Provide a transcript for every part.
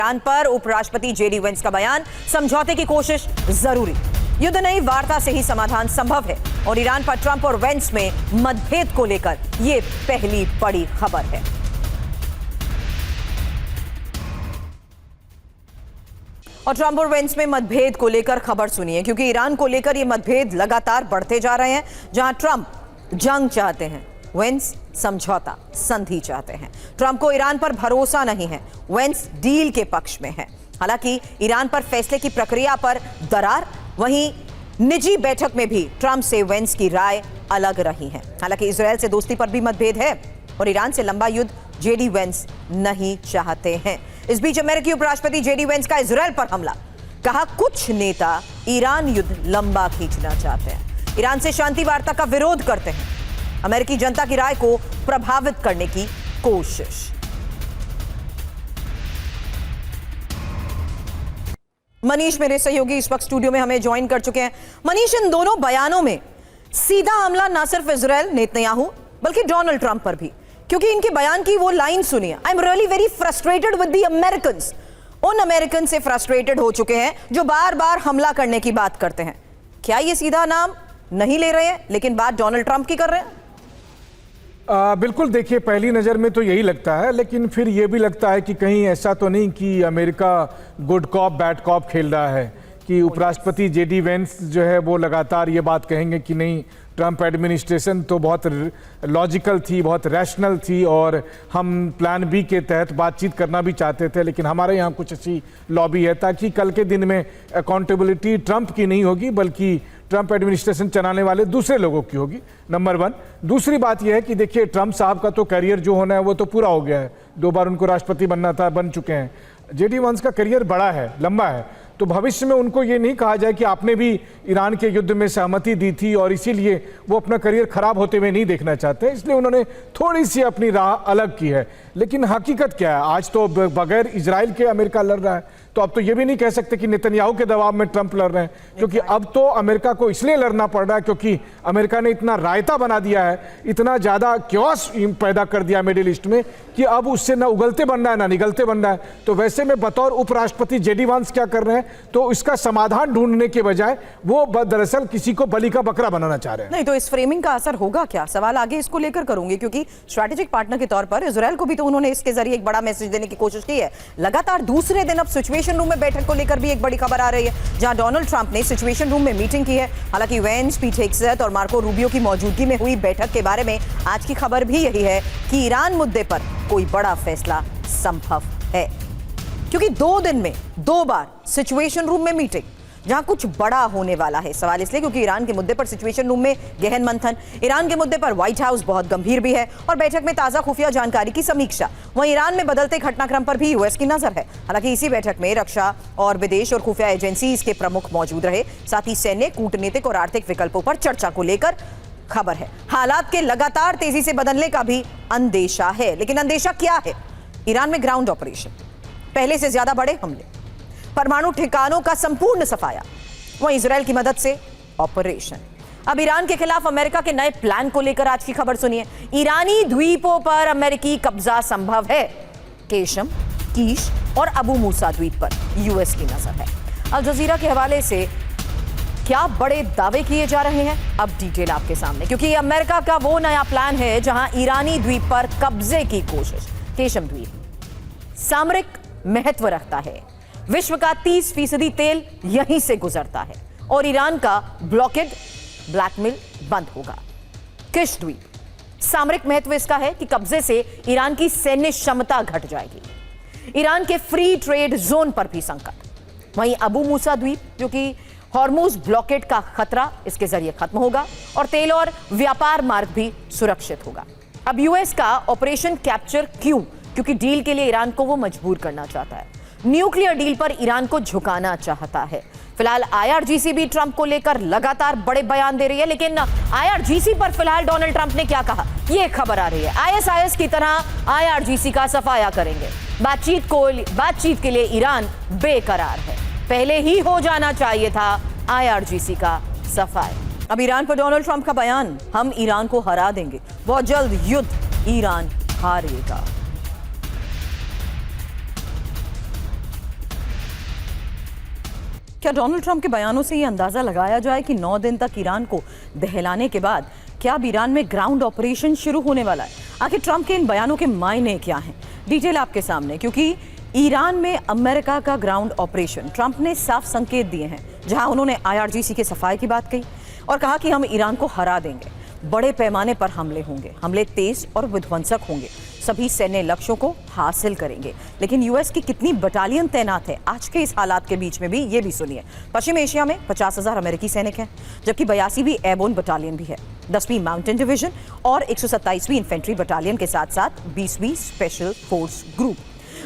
Iran पर उपराष्ट्रपति JD Vance का बयान, समझौते की कोशिश जरूरी, युद्ध नहीं वार्ता से ही समाधान संभव है। और ईरान पर ट्रंप और वेंस में मतभेद को लेकर यह पहली बड़ी खबर है। और ट्रंप और वेंस में मतभेद को लेकर खबर सुनिए, क्योंकि ईरान को लेकर ये मतभेद लगातार बढ़ते जा रहे हैं। जहां ट्रंप जंग चाहते हैं, वेंस समझौता संधि चाहते हैं। ट्रंप को ईरान पर भरोसा नहीं है, वेंस डील के पक्ष में है। हालांकि ईरान पर फैसले की प्रक्रिया पर दरार, वहीं निजी बैठक में भी ट्रंप से वेंस की राय अलग रही है। हालांकि इजरायल से दोस्ती पर भी मतभेद है और ईरान से लंबा युद्ध जेडी वेंस नहीं चाहते हैं। इस बीच अमेरिकी उपराष्ट्रपति जेडी वेंस का इजरायल पर हमला, कहा कुछ नेता ईरान युद्ध लंबा खींचना चाहते हैं, ईरान से शांति वार्ता का विरोध करते हैं, अमेरिकी जनता की राय को प्रभावित करने की कोशिश। मनीष मेरे सहयोगी इस वक्त स्टूडियो में हमें ज्वाइन कर चुके हैं। मनीष, इन दोनों बयानों में सीधा हमला न सिर्फ इजरायल नेतन्याहू बल्कि डोनाल्ड ट्रंप पर भी, क्योंकि इनके बयान की वो लाइन सुनिए, I am really very frustrated with the Americans. उन अमेरिकन से फ्रस्ट्रेटेड हो चुके हैं जो बार बार हमला करने की बात करते हैं। क्या ये सीधा नाम नहीं ले रहे हैं लेकिन बात डोनाल्ड ट्रंप की कर रहे हैं? बिल्कुल, देखिए पहली नज़र में तो यही लगता है, लेकिन फिर यह भी लगता है कि कहीं ऐसा तो नहीं कि America good cop bad cop खेल रहा है, कि उपराष्ट्रपति जेडी वेंस जो है वो लगातार ये बात कहेंगे कि नहीं, ट्रंप एडमिनिस्ट्रेशन तो बहुत लॉजिकल थी, बहुत रैशनल थी और हम प्लान बी के तहत बातचीत करना भी चाहते थे, लेकिन हमारे यहाँ कुछ ऐसी लॉबी है ताकि कल के दिन में अकाउंटेबिलिटी ट्रंप की नहीं होगी बल्कि ट्रंप एडमिनिस्ट्रेशन चलाने वाले दूसरे लोगों की होगी, नंबर वन। दूसरी बात यह है कि देखिए ट्रंप साहब का तो करियर जो होना है वो तो पूरा हो गया है, 2 बार उनको राष्ट्रपति बनना था, बन चुके हैं। जेडी वेंस का करियर बड़ा है, लंबा है, तो भविष्य में उनको ये नहीं कहा जाए कि आपने भी ईरान के युद्ध में सहमति दी थी और इसीलिए वो अपना करियर खराब होते हुए नहीं देखना चाहते, इसलिए उन्होंने थोड़ी सी अपनी राह अलग की है। लेकिन हकीकत क्या है, आज तो बगैर इजराइल के अमेरिका लड़ रहा है, तो अब तो ये भी नहीं कह सकते कि नेतन्याहू के दबाव में ट्रंप लड़ रहे हैं, क्योंकि अब तो अमेरिका को इसलिए लड़ना पड़ रहा है क्योंकि अमेरिका ने इतना रायता बना दिया है, इतना ज़्यादा क्योस पैदा कर दिया मिडिल ईस्ट में कि अब उससे ना उगलते बनना है ना निगलते बनना है। तो वैसे में बतौर उपराष्ट्रपति जेडी वेंस क्या कर रहे हैं, तो इसका समाधान ढूंढने के बजाय वो दरअसल किसी को बलि का बकरा बनाना चाह रहे हैं। नहीं तो इस फ्रेमिंग का असर होगा क्या, सवाल आगे इसको लेकर करूंगी, क्योंकि स्ट्रैटेजिक पार्टनर के तौर पर इजरायल को भी तो उन्होंने इसके जरिए एक बड़ा मैसेज देने की कोशिश की है। लगातार दूसरे दिन अब सिचुएशन रूम में बैठक को लेकर भी एक बड़ी खबर आ रही है, जहां डोनाल्ड ट्रंप ने सिचुएशन रूम में मीटिंग की है। हालांकि वेंस, पीट हेग्सेथ और मार्को रूबियो की मौजूदगी में हुई बैठक के बारे में आज की खबर भी यही है कि ईरान मुद्दे पर कोई बड़ा फैसला संभव है, क्योंकि 2 दिन में 2 बार सिचुएशन रूम में मीटिंग, जहां कुछ बड़ा होने वाला है। सवाल इसलिए क्योंकि ईरान के मुद्दे पर सिचुएशन रूम में गहन मंथन, ईरान के मुद्दे पर व्हाइट हाउस बहुत गंभीर भी है और बैठक में ताजा खुफिया जानकारी की समीक्षा। वहीं ईरान में बदलते घटनाक्रम पर भी यूएस की नजर है। हालांकि इसी बैठक में रक्षा और विदेश और खुफिया एजेंसी के प्रमुख मौजूद रहे, साथ ही सैन्य, कूटनीतिक और आर्थिक विकल्पों पर चर्चा को लेकर खबर है। हालात के लगातार तेजी से बदलने का भी अंदेशा है, लेकिन अंदेशा क्या है? ईरान में ग्राउंड ऑपरेशन, पहले से ज्यादा बड़े हमले, परमाणु ठिकानों का संपूर्ण सफाया, वहीं इजरायल की मदद से ऑपरेशन। अब ईरान के खिलाफ अमेरिका के नए प्लान को लेकर आज की खबर सुनिए। ईरानी द्वीपों पर अमेरिकी कब्जा संभव है, केशम, कीश और अबू मूसा द्वीप पर यूएस की नजर है। अल जजीरा के हवाले से क्या बड़े दावे किए जा रहे हैं, अब डिटेल आपके सामने, क्योंकि अमेरिका का वो नया प्लान है जहां ईरानी द्वीप पर कब्जे की कोशिश। केशम द्वीप सामरिक महत्व रखता है, विश्व का 30% तेल यहीं से गुजरता है और ईरान का ब्लॉकेड ब्लैकमेल बंद होगा। किश द्वीप सामरिक महत्व इसका है कि कब्जे से ईरान की सैन्य क्षमता घट जाएगी, ईरान के फ्री ट्रेड जोन पर भी संकट। वहीं अबू मूसा द्वीप, जो कि हॉर्मुज ब्लॉकेड का खतरा, इसके जरिए खत्म होगा और तेल और व्यापार मार्ग भी सुरक्षित होगा। अब यूएस का ऑपरेशन कैप्चर क्यों? क्योंकि डील के लिए ईरान को वो मजबूर करना चाहता है, न्यूक्लियर डील पर ईरान को झुकाना चाहता है। फिलहाल आईआरजीसी भी ट्रंप को लेकर लगातार बड़े बयान दे रही है, लेकिन आईआरजीसी पर फिलहाल डोनाल्ड ट्रंप ने क्या कहा, यह खबर आ रही है। आईएसआईएस की तरह आईआरजीसी का सफाया करेंगे। बातचीत के लिए ईरान बेकरार है, पहले ही हो जाना चाहिए था आईआरजीसी का सफाया। अब ईरान पर डोनाल्ड ट्रंप का बयान, हम ईरान को हरा देंगे, बहुत जल्द युद्ध ईरान हारेगा। क्या डोनाल्ड ट्रंप के बयानों से ये अंदाजा लगाया जाए कि 9 दिन तक ईरान को दहलाने के बाद क्या अब ईरान में ग्राउंड ऑपरेशन शुरू होने वाला है? आखिर ट्रंप के इन बयानों के मायने क्या हैं? डिटेल आपके सामने, क्योंकि ईरान में अमेरिका का ग्राउंड ऑपरेशन ट्रंप ने साफ संकेत दिए हैं, जहां उन्होंने IRGC के सफाई की बात कही और कहा कि हम ईरान को हरा देंगे, बड़े पैमाने पर हमले होंगे, हमले तेज और विध्वंसक होंगे, सभी सैन्य लक्ष्यों को हासिल करेंगे। लेकिन यूएस की कितनी बटालियन तैनात है आज के इस हालात के बीच में भी, ये भी सुनिए। पश्चिम एशिया में 50,000 अमेरिकी सैनिक हैं, जबकि 82वीं एयरबोर्न बटालियन भी है, 10वीं माउंटेन डिवीजन और 127वीं इन्फेंट्री बटालियन के साथ साथ 20वीं स्पेशल फोर्स ग्रुप।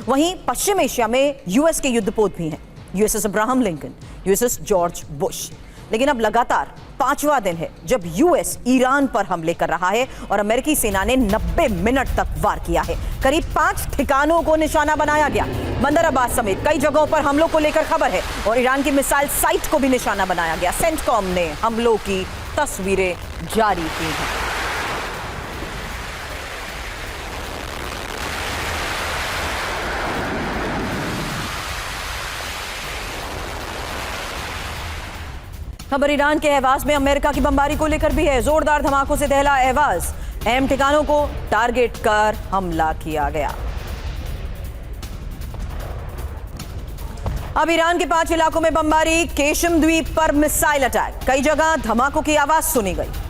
वहीं पश्चिम एशिया में यूएस के युद्धपोत भी हैं, USS Abraham Lincoln, USS George Bush. लेकिन अब लगातार 5वां दिन है जब यूएस ईरान पर हमले कर रहा है और अमेरिकी सेना ने 90 मिनट तक वार किया है। करीब 5 ठिकानों को निशाना बनाया गया। बंदर अब्बास समेत कई जगहों पर हमलों को लेकर खबर है और ईरान की मिसाइल साइट को भी निशाना बनाया गया। सेंटकॉम ने हमलों की तस्वीरें जारी की हैं। खबर ईरान के अहवाज में अमेरिका की बमबारी को लेकर भी है। जोरदार धमाकों से दहला अहवाज, अहम ठिकानों को टारगेट कर हमला किया गया। अब ईरान के 5 इलाकों में बमबारी, केशम द्वीप पर मिसाइल अटैक, कई जगह धमाकों की आवाज सुनी गई।